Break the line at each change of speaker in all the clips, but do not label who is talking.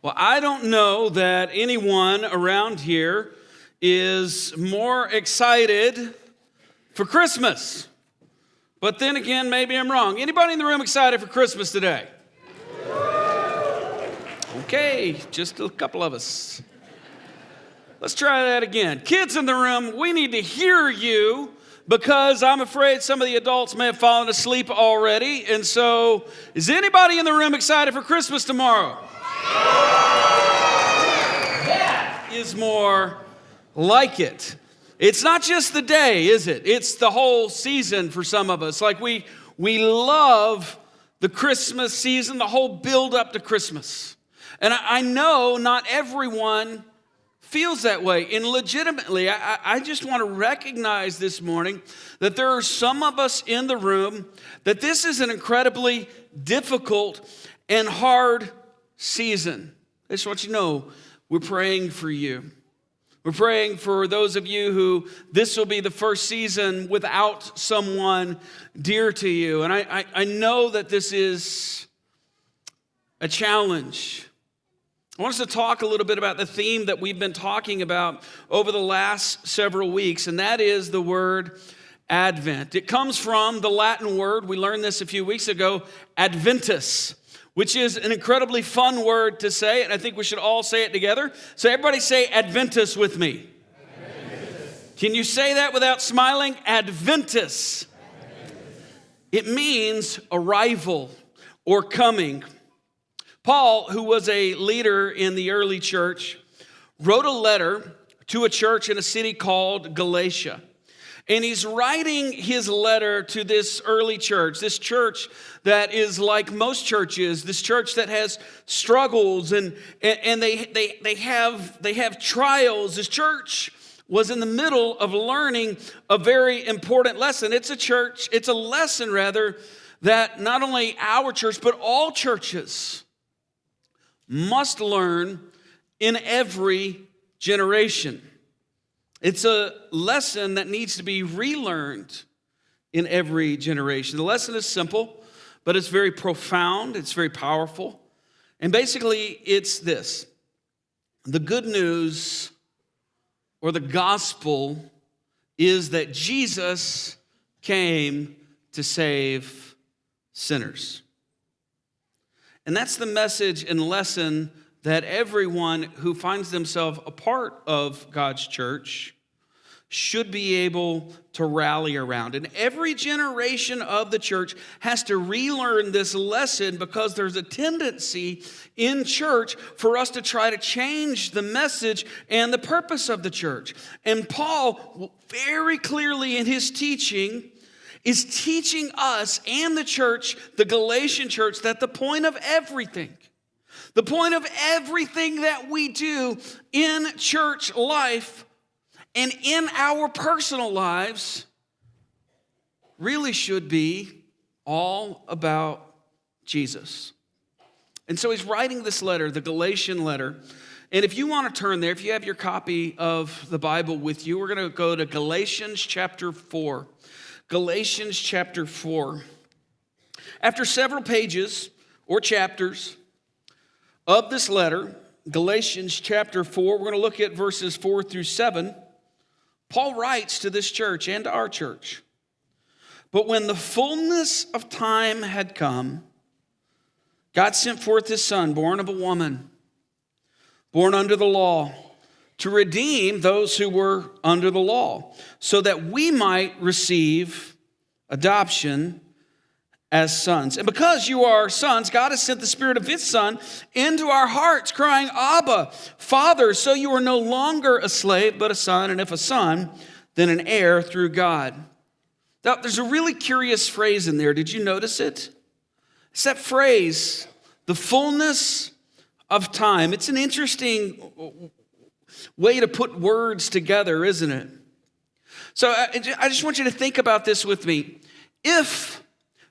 Well, I don't know that anyone around here is more excited for Christmas. But then again, maybe I'm wrong. Anybody in the room excited for Christmas today? Okay, just a couple of us. Let's try that again. Kids in the room, we need to hear you because I'm afraid some of the adults may have fallen asleep already. And so, is anybody in the room excited for Christmas tomorrow? That is more like it. It's not just the day, is it? It's the whole season for some of us. Like we love the Christmas season, the whole build up to Christmas. And I know not everyone feels that way. And legitimately, I just want to recognize this morning that there are some of us in the room that this is an incredibly difficult and hard season. I just want you to know we're praying for you. We're praying for those of you who this will be the first season without someone dear to you. And I know that this is a challenge. I want us to talk a little bit about the theme that we've been talking about over the last several weeks, and that is the word Advent. It comes from the Latin word, we learned this a few weeks ago, Adventus, which is an incredibly fun word to say, and I think we should all say it together. So everybody say Adventus with me. Adventus. Can you say that without smiling? Adventus. It means arrival or coming. Paul, who was a leader in the early church, wrote a letter to a church in a city called Galatia. And he's writing his letter to this early church, this church that is like most churches, this church that has struggles and they have trials. This church was in the middle of learning a very important lesson. It's a lesson rather, that not only our church, but all churches must learn in every generation. It's a lesson that needs to be relearned in every generation. The lesson is simple, but it's very profound, it's very powerful. And basically, it's this. The good news or the gospel is that Jesus came to save sinners. And that's the message and lesson that everyone who finds themselves a part of God's church should be able to rally around. And every generation of the church has to relearn this lesson because there's a tendency in church for us to try to change the message and the purpose of the church. And Paul, very clearly in his teaching, is teaching us and the church, the Galatian church, that the point of everything that we do in church life and in our personal lives really should be all about Jesus. And so he's writing this letter, the Galatian letter. And if you want to turn there, if you have your copy of the Bible with you, we're going to go to Galatians chapter 4. Galatians chapter 4. After several pages or chapters of this letter, Galatians chapter 4, we're going to look at verses 4 through 7. Paul writes to this church and to our church, "But when the fullness of time had come, God sent forth his Son, born of a woman, born under the law, to redeem those who were under the law, so that we might receive adoption as sons. And because you are sons, God has sent the Spirit of his Son into our hearts, crying, 'Abba, Father,' so you are no longer a slave, but a son, and if a son, then an heir through God." Now, there's a really curious phrase in there. Did you notice it? It's that phrase, the fullness of time. It's an interesting way to put words together, isn't it? So I just want you to think about this with me. If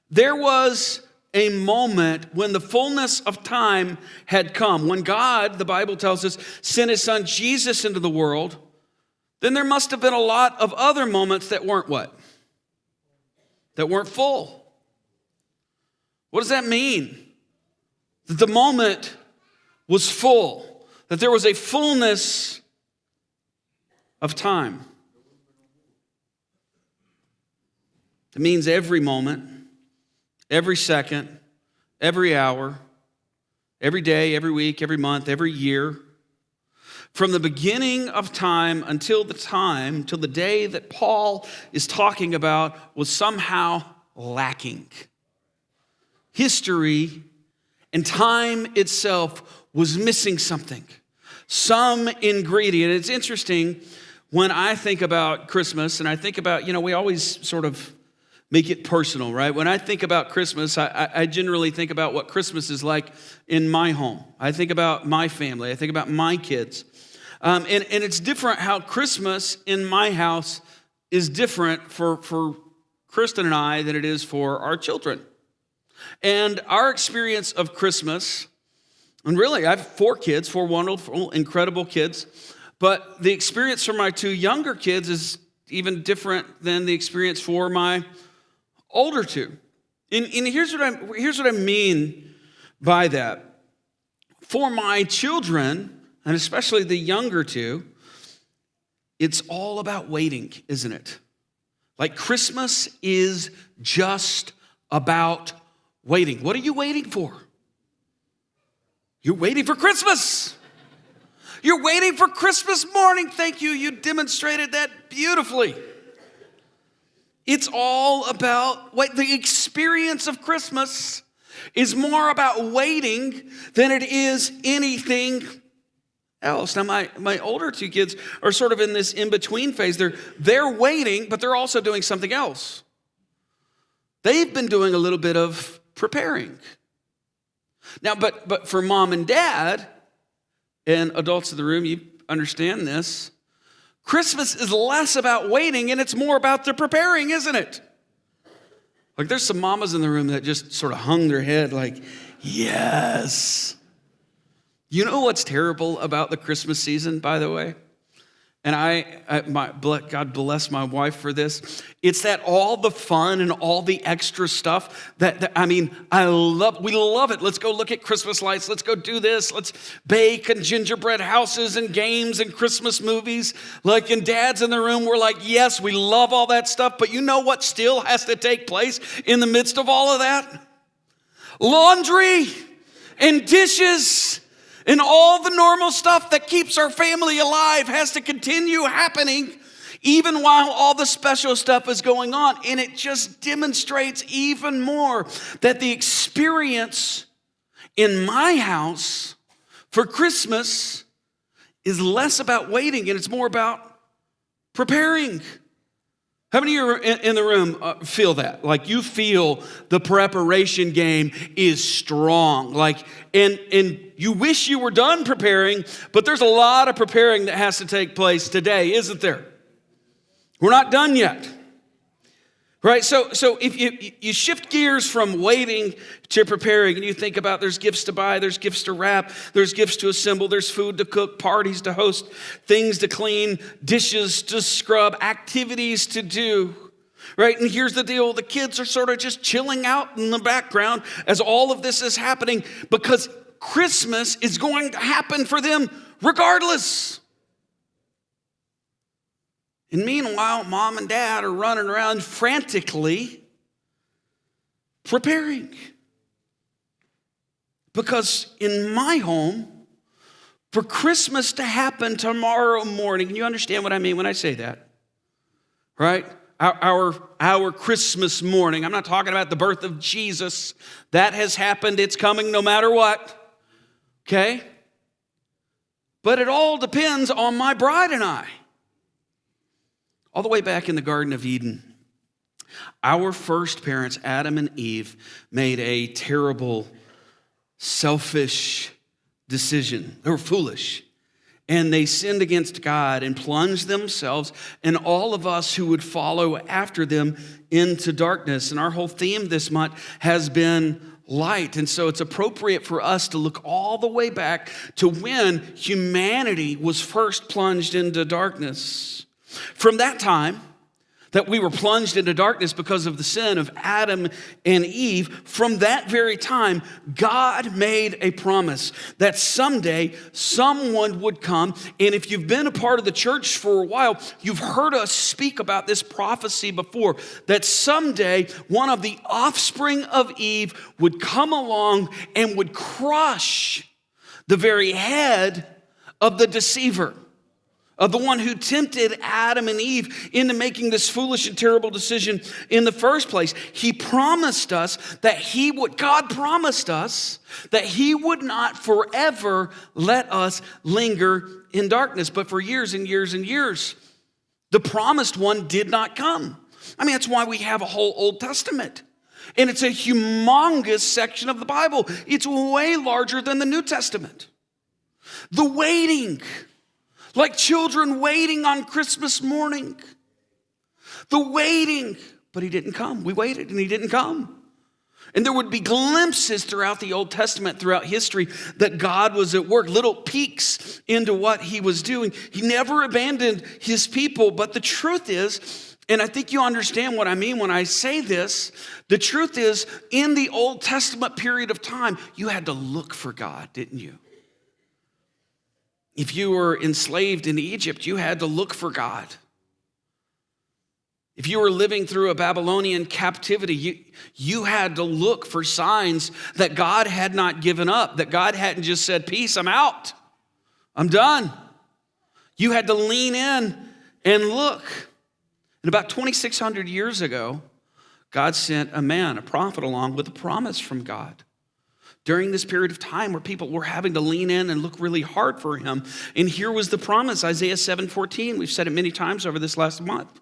there was a moment when the fullness of time had come, when God, the Bible tells us, sent his Son Jesus into the world, then there must have been a lot of other moments that weren't what? That weren't full. What does that mean? That the moment was full, that there was a fullness of time. It means every moment, every second, every hour, every day, every week, every month, every year, from the beginning of time until the day that Paul is talking about was somehow lacking. History and time itself was missing something, some ingredient. It's interesting when I think about Christmas and I think about, we always sort of make it personal, right? When I think about Christmas, I generally think about what Christmas is like in my home. I think about my family. I think about my kids. And it's different how Christmas in my house is different for Kristen and I than it is for our children. And our experience of Christmas, and really I have 4 kids, 4 wonderful, incredible kids, but the experience for my 2 younger kids is even different than the experience for my older 2. And here's what I mean by that. For my children, and especially the younger 2, it's all about waiting, isn't it? Like Christmas is just about waiting. What are you waiting for? You're waiting for Christmas. You're waiting for Christmas morning. Thank you. You demonstrated that beautifully. It's all about the experience of Christmas is more about waiting than it is anything else. Now, my older 2 kids are sort of in this in-between phase. They're waiting, but they're also doing something else. They've been doing a little bit of preparing. Now, but for mom and dad, and adults in the room, you understand this, Christmas is less about waiting and it's more about the preparing, isn't it? Like there's some mamas in the room that just sort of hung their head like, yes. You know what's terrible about the Christmas season, by the way? And God bless my wife for this. It's that all the fun and all the extra stuff we love it. Let's go look at Christmas lights. Let's go do this. Let's bake and gingerbread houses and games and Christmas movies. Like, and dads in the room, we're like, yes, we love all that stuff. But you know what still has to take place in the midst of all of that? Laundry and dishes. And all the normal stuff that keeps our family alive has to continue happening even while all the special stuff is going on. And it just demonstrates even more that the experience in my house for Christmas is less about waiting and it's more about preparing. How many of you in the room feel that? Like you feel the preparation game is strong. Like, and you wish you were done preparing, but there's a lot of preparing that has to take place today, isn't there? We're not done yet. Right? So if you shift gears from waiting to preparing and you think about there's gifts to buy, there's gifts to wrap, there's gifts to assemble, there's food to cook, parties to host, things to clean, dishes to scrub, activities to do. Right? And here's the deal. The kids are sort of just chilling out in the background as all of this is happening because Christmas is going to happen for them regardless. And meanwhile, mom and dad are running around frantically preparing. Because in my home, for Christmas to happen tomorrow morning, and you understand what I mean when I say that, right? Our Christmas morning, I'm not talking about the birth of Jesus. That has happened, it's coming no matter what, okay? But it all depends on my bride and I. All the way back in the Garden of Eden, our first parents, Adam and Eve, made a terrible, selfish decision. They were foolish. And they sinned against God and plunged themselves and all of us who would follow after them into darkness. And our whole theme this month has been light. And so it's appropriate for us to look all the way back to when humanity was first plunged into darkness. From that time, that we were plunged into darkness because of the sin of Adam and Eve, from that very time, God made a promise that someday someone would come. And if you've been a part of the church for a while, you've heard us speak about this prophecy before, that someday one of the offspring of Eve would come along and would crush the very head of the deceiver, of the one who tempted Adam and Eve into making this foolish and terrible decision in the first place. He promised us that God promised us that he would not forever let us linger in darkness. But for years and years and years, the promised one did not come. I mean, that's why we have a whole Old Testament. And it's a humongous section of the Bible. It's way larger than the New Testament. The waiting. Like children waiting on Christmas morning. The waiting, but he didn't come. We waited and he didn't come. And there would be glimpses throughout the Old Testament, throughout history, that God was at work, little peeks into what he was doing. He never abandoned his people, but the truth is, and I think you understand what I mean when I say this, the truth is, in the Old Testament period of time, you had to look for God, didn't you? If you were enslaved in Egypt, you had to look for God. If you were living through a Babylonian captivity, you had to look for signs that God had not given up, that God hadn't just said, peace, I'm out, I'm done. You had to lean in and look. And about 2,600 years ago, God sent a man, a prophet, along with a promise from God. During this period of time where people were having to lean in and look really hard for him. And here was the promise, Isaiah 7:14. We've said it many times over this last month.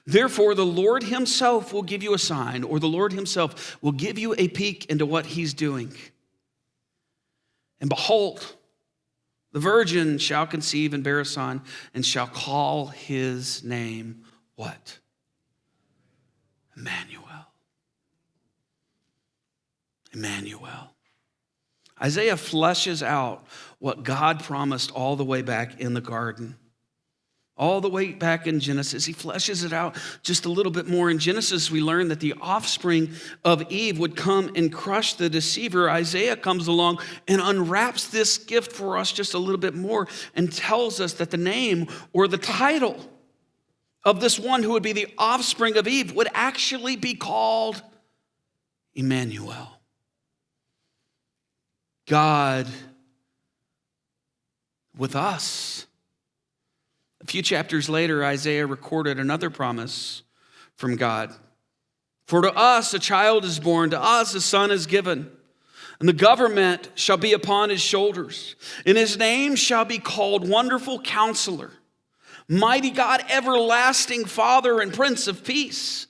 Therefore, the Lord himself will give you a sign, or the Lord himself will give you a peek into what he's doing. And behold, the virgin shall conceive and bear a son, and shall call his name what? Emmanuel. Emmanuel. Isaiah fleshes out what God promised all the way back in the garden. All the way back in Genesis, he fleshes it out just a little bit more. In Genesis, we learn that the offspring of Eve would come and crush the deceiver. Isaiah comes along and unwraps this gift for us just a little bit more and tells us that the name or the title of this one who would be the offspring of Eve would actually be called Emmanuel. God with us. A few chapters later, Isaiah recorded another promise from God. For to us a child is born, to us a son is given, and the government shall be upon his shoulders, and his name shall be called Wonderful Counselor, Mighty God, Everlasting Father, and Prince of Peace.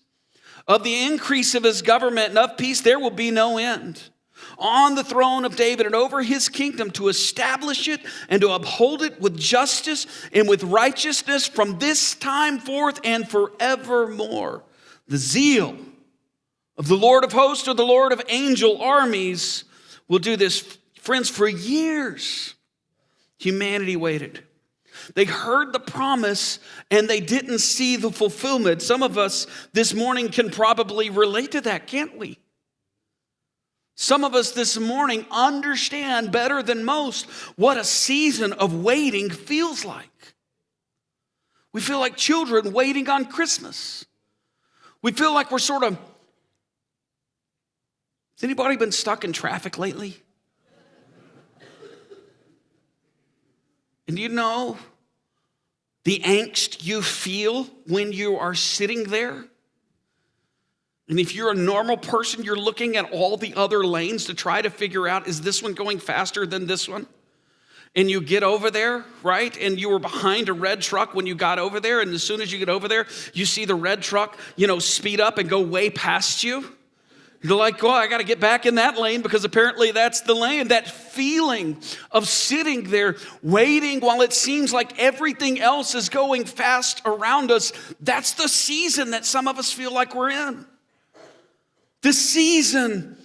Of the increase of his government and of peace there will be no end. On the throne of David and over his kingdom, to establish it and to uphold it with justice and with righteousness from this time forth and forevermore. The zeal of the Lord of hosts, or the Lord of angel armies, will do this. Friends, for years, humanity waited. They heard the promise and they didn't see the fulfillment. Some of us this morning can probably relate to that, can't we? Some of us this morning understand better than most what a season of waiting feels like. We feel like children waiting on Christmas. We feel like we're sort of... Has anybody been stuck in traffic lately? And do you know the angst you feel when you are sitting there? And if you're a normal person, you're looking at all the other lanes to try to figure out, is this one going faster than this one? And you get over there, right? And you were behind a red truck when you got over there. And as soon as you get over there, you see the red truck, speed up and go way past you. You're like, I got to get back in that lane because apparently that's the lane. That feeling of sitting there waiting while it seems like everything else is going fast around us, that's the season that some of us feel like we're in. The season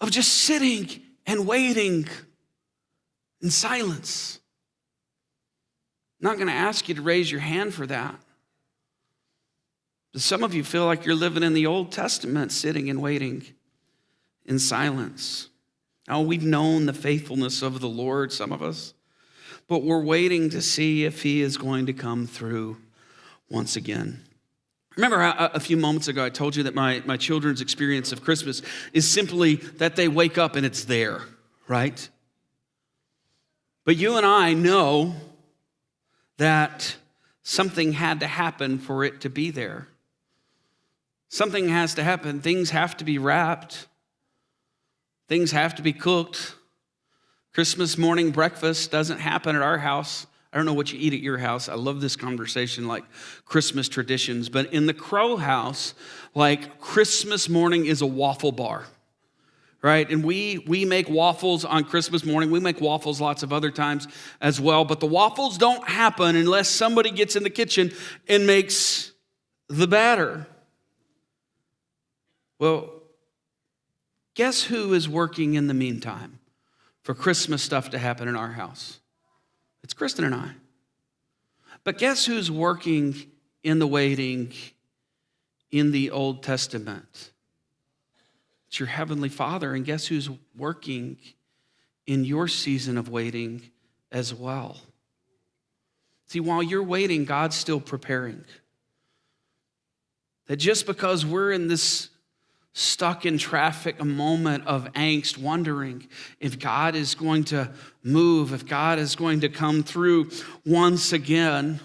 of just sitting and waiting in silence. I'm not going to ask you to raise your hand for that. Some of you feel like you're living in the Old Testament, sitting and waiting in silence. Oh, we've known the faithfulness of the Lord, some of us, but we're waiting to see if he is going to come through once again. Remember a few moments ago, I told you that my children's experience of Christmas is simply that they wake up and it's there, right? But you and I know that something had to happen for it to be there. Something has to happen. Things have to be wrapped. Things have to be cooked. Christmas morning breakfast doesn't happen at our house. I don't know what you eat at your house. I love this conversation, like Christmas traditions. But in the Crow house, like Christmas morning is a waffle bar, right? And we make waffles on Christmas morning. We make waffles lots of other times as well. But the waffles don't happen unless somebody gets in the kitchen and makes the batter. Well, guess who is working in the meantime for Christmas stuff to happen in our house? It's Kristen and I. But guess who's working in the waiting in the Old Testament? It's your Heavenly Father. And guess who's working in your season of waiting as well? See, while you're waiting, God's still preparing. That just because we're in this stuck in traffic, a moment of angst, wondering if God is going to move, if God is going to come through once again,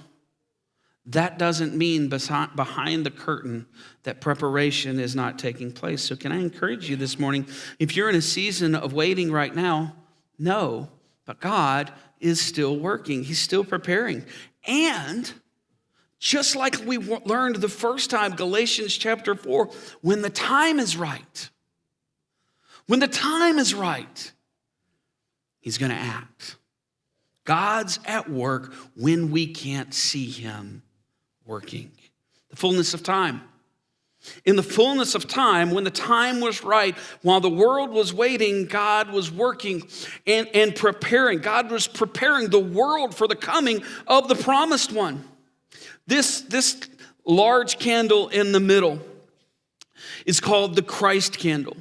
that doesn't mean behind the curtain that preparation is not taking place. So can I encourage you this morning, if you're in a season of waiting right now, no, but God is still working. He's still preparing. And just like we learned the first time, Galatians chapter 4, when the time is right, he's going to act. God's at work when we can't see him working. The fullness of time. In the fullness of time, when the time was right, while the world was waiting, God was working and preparing. God was preparing the world for the coming of the promised one. This large candle in the middle is called the Christ candle.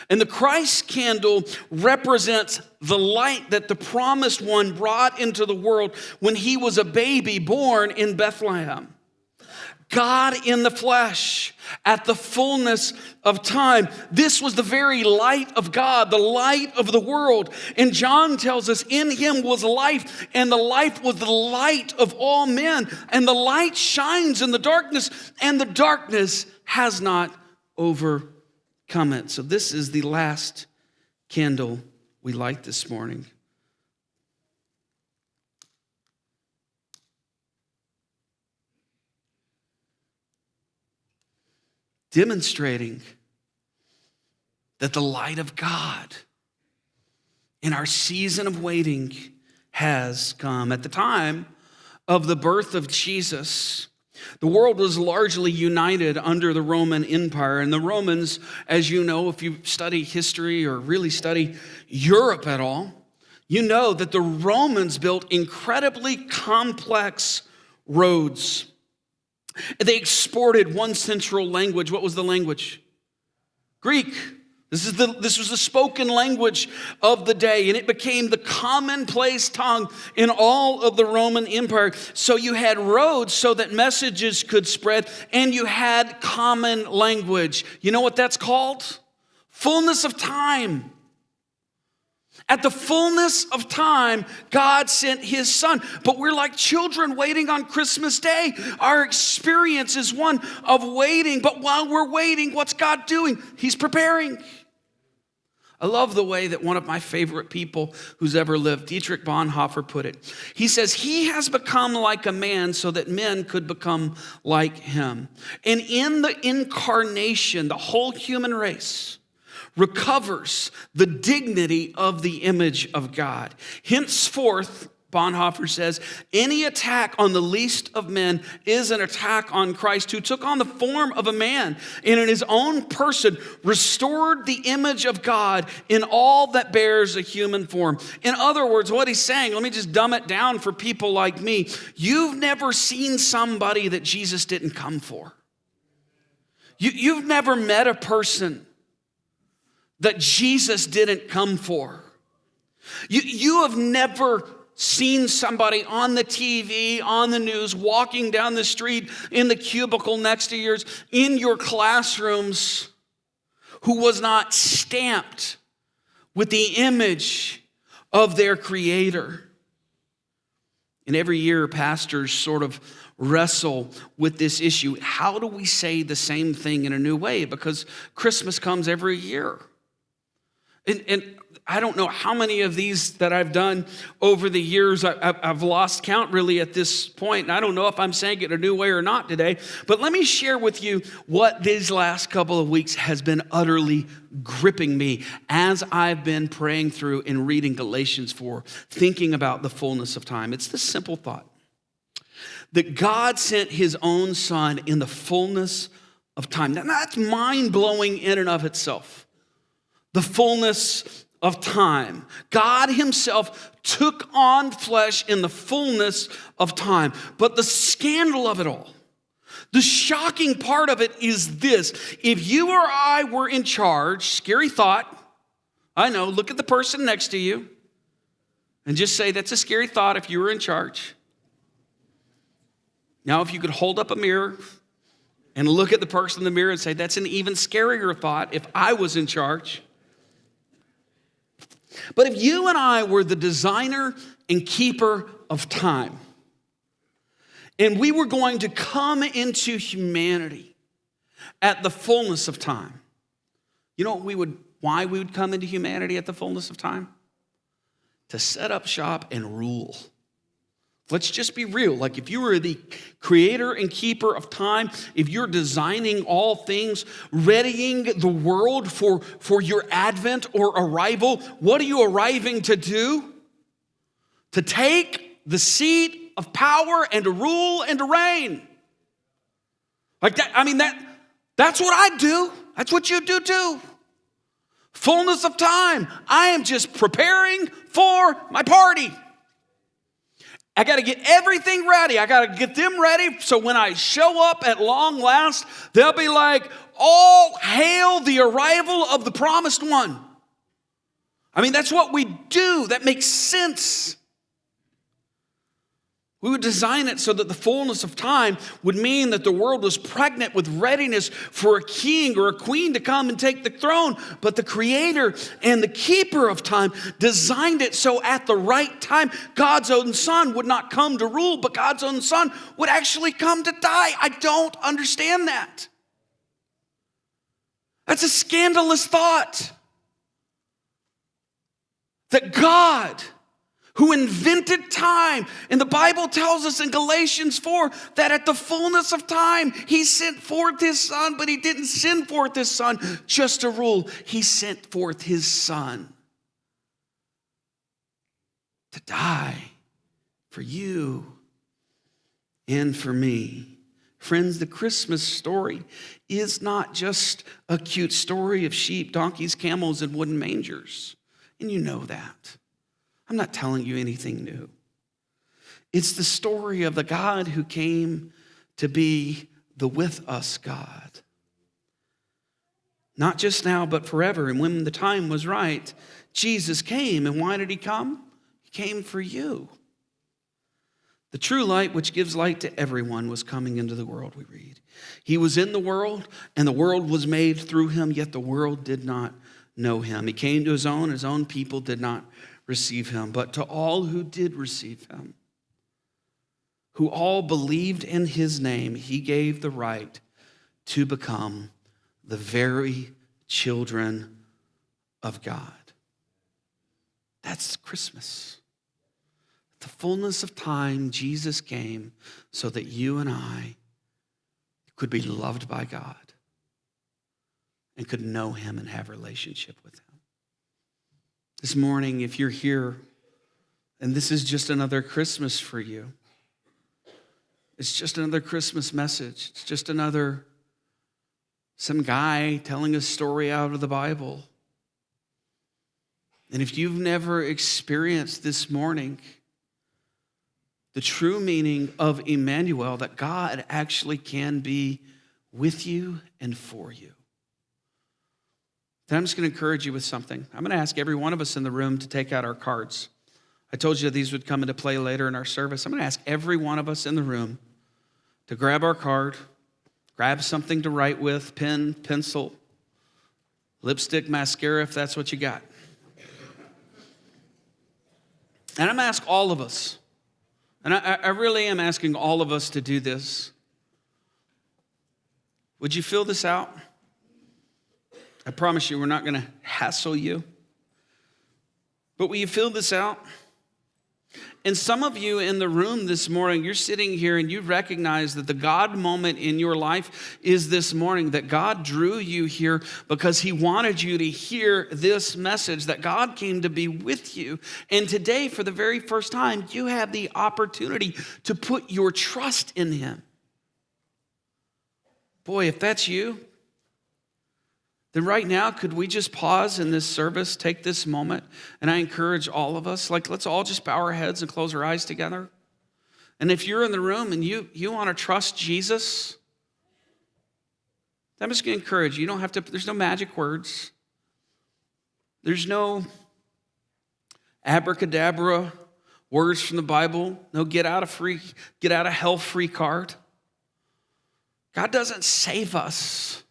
And the Christ candle represents the light that the promised one brought into the world when he was a baby born in Bethlehem. God in the flesh at the fullness of time. This was the very light of God, the light of the world. And John tells us in him was life, and the life was the light of all men. And the light shines in the darkness, and the darkness has not overcome it. So this is the last candle we light this morning. Demonstrating that the light of God in our season of waiting has come. At the time of the birth of Jesus, the world was largely united under the Roman Empire. And the Romans, as you know, if you study history or really study Europe at all, you know that the Romans built incredibly complex roads. They exported one central language. What was the language? Greek. This was the spoken language of the day, and it became the commonplace tongue in all of the Roman Empire. So you had roads so that messages could spread, and you had common language. You know what that's called? Fullness of time. At the fullness of time, God sent his son. But we're like children waiting on Christmas Day. Our experience is one of waiting. But while we're waiting, what's God doing? He's preparing. I love the way that one of my favorite people who's ever lived, Dietrich Bonhoeffer, put it. He says, he has become like a man so that men could become like him. And in the incarnation, the whole human race recovers the dignity of the image of God. Henceforth, Bonhoeffer says, any attack on the least of men is an attack on Christ, who took on the form of a man and in his own person restored the image of God in all that bears a human form. In other words, what he's saying, let me just dumb it down for people like me. You've never seen somebody that Jesus didn't come for. You've never met a person that Jesus didn't come for. You have never seen somebody on the TV, on the news, walking down the street, in the cubicle next to yours, in your classrooms, who was not stamped with the image of their Creator. And every year, pastors sort of wrestle with this issue. How do we say the same thing in a new way? Because Christmas comes every year. And I don't know how many of these that I've done over the years. I've lost count really at this point. And I don't know if I'm saying it a new way or not today. But let me share with you what these last couple of weeks has been utterly gripping me as I've been praying through and reading Galatians 4, thinking about the fullness of time. It's this simple thought that God sent his own Son in the fullness of time. Now, that's mind-blowing in and of itself. The fullness of time. God himself took on flesh in the fullness of time. But the scandal of it all, the shocking part of it is this. If you or I were in charge, scary thought, I know, look at the person next to you and just say, that's a scary thought if you were in charge. Now, if you could hold up a mirror and look at the person in the mirror and say, that's an even scarier thought if I was in charge. But if you and I were the designer and keeper of time, and we were going to come into humanity at the fullness of time, you know why we would come into humanity at the fullness of time? To set up shop and rule. Let's just be real. Like if you were the creator and keeper of time, if you're designing all things, readying the world for your advent or arrival, what are you arriving to do? To take the seat of power and to rule and to reign. Like that, that's what I do. That's what you do too. Fullness of time. I am just preparing for my party. I got to get everything ready. I got to get them ready so when I show up at long last, they'll be like, all hail the arrival of the promised one. That's what we do. That makes sense. We would design it so that the fullness of time would mean that the world was pregnant with readiness for a king or a queen to come and take the throne. But the creator and the keeper of time designed it so at the right time, God's own son would not come to rule, but God's own son would actually come to die. I don't understand that. That's a scandalous thought. That God, who invented time. And the Bible tells us in Galatians 4 that at the fullness of time, he sent forth his son, but he didn't send forth his son just to rule. He sent forth his son to die for you and for me. Friends, the Christmas story is not just a cute story of sheep, donkeys, camels, and wooden mangers. And you know that. I'm not telling you anything new. It's the story of the God who came to be the with us God. Not just now, but forever. And when the time was right, Jesus came. And why did he come? He came for you. The true light, which gives light to everyone, was coming into the world, we read. He was in the world, and the world was made through him, yet the world did not know him. He came to his own people did not receive him. But to all who did receive him, who all believed in his name, he gave the right to become the very children of God. That's Christmas. The fullness of time, Jesus came so that you and I could be loved by God and could know him and have a relationship with him. This morning, if you're here and this is just another Christmas for you, it's just another Christmas message. It's just some guy telling a story out of the Bible. And if you've never experienced this morning the true meaning of Emmanuel, that God actually can be with you and for you. Then I'm just going to encourage you with something. I'm going to ask every one of us in the room to take out our cards. I told you these would come into play later in our service. I'm going to ask every one of us in the room to grab our card, grab something to write with, pen, pencil, lipstick, mascara, if that's what you got. And I'm going to ask all of us, and I really am asking all of us to do this. Would you fill this out? I promise you we're not going to hassle you. But will you fill this out? And some of you in the room this morning, you're sitting here and you recognize that the God moment in your life is this morning, that God drew you here because he wanted you to hear this message, that God came to be with you. And today, for the very first time, you have the opportunity to put your trust in him. Boy, if that's you, then right now, could we just pause in this service, take this moment, and I encourage all of us, let's all just bow our heads and close our eyes together. And if you're in the room and you want to trust Jesus, I'm just going to encourage you. You don't have to, there's no magic words. There's no abracadabra words from the Bible, no get out of hell free card. God doesn't save us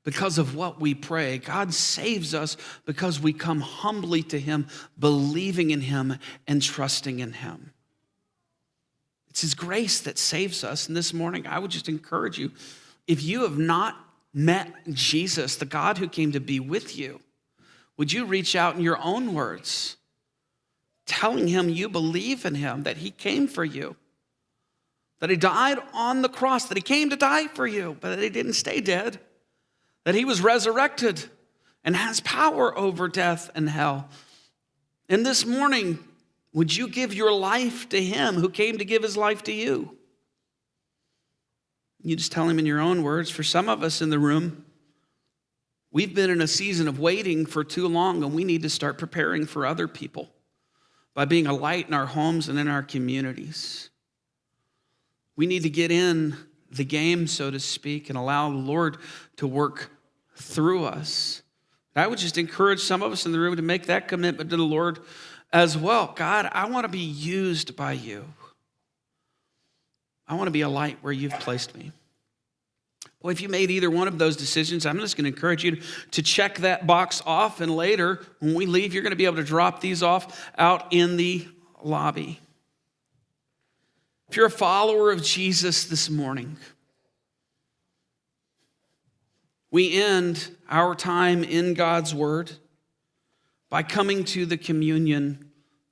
because of what we pray. God saves us because we come humbly to him, believing in him and trusting in him. It's his grace that saves us. And this morning, I would just encourage you, if you have not met Jesus, the God who came to be with you, would you reach out in your own words, telling him you believe in him, that he came for you, that he died on the cross, that he came to die for you, but that he didn't stay dead, that he was resurrected and has power over death and hell. And this morning, would you give your life to him who came to give his life to you? You just tell him in your own words. For some of us in the room, we've been in a season of waiting for too long, and we need to start preparing for other people by being a light in our homes and in our communities. We need to get in the game, so to speak, and allow the Lord to work through us. I would just encourage some of us in the room to make that commitment to the Lord as well. God, I want to be used by you. I want to be a light where you've placed me. Well, if you made either one of those decisions, I'm just going to encourage you to check that box off, and later, when we leave, you're going to be able to drop these off out in the lobby. If you're a follower of Jesus this morning, we end our time in God's Word by coming to the communion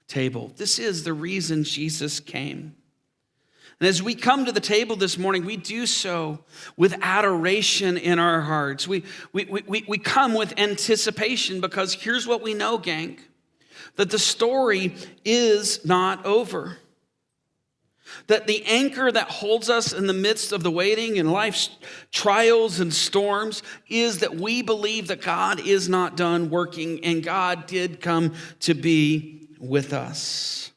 table. This is the reason Jesus came. And as we come to the table this morning, we do so with adoration in our hearts. We come with anticipation because here's what we know, gang, that the story is not over. That the anchor that holds us in the midst of the waiting and life's trials and storms is that we believe that God is not done working and God did come to be with us.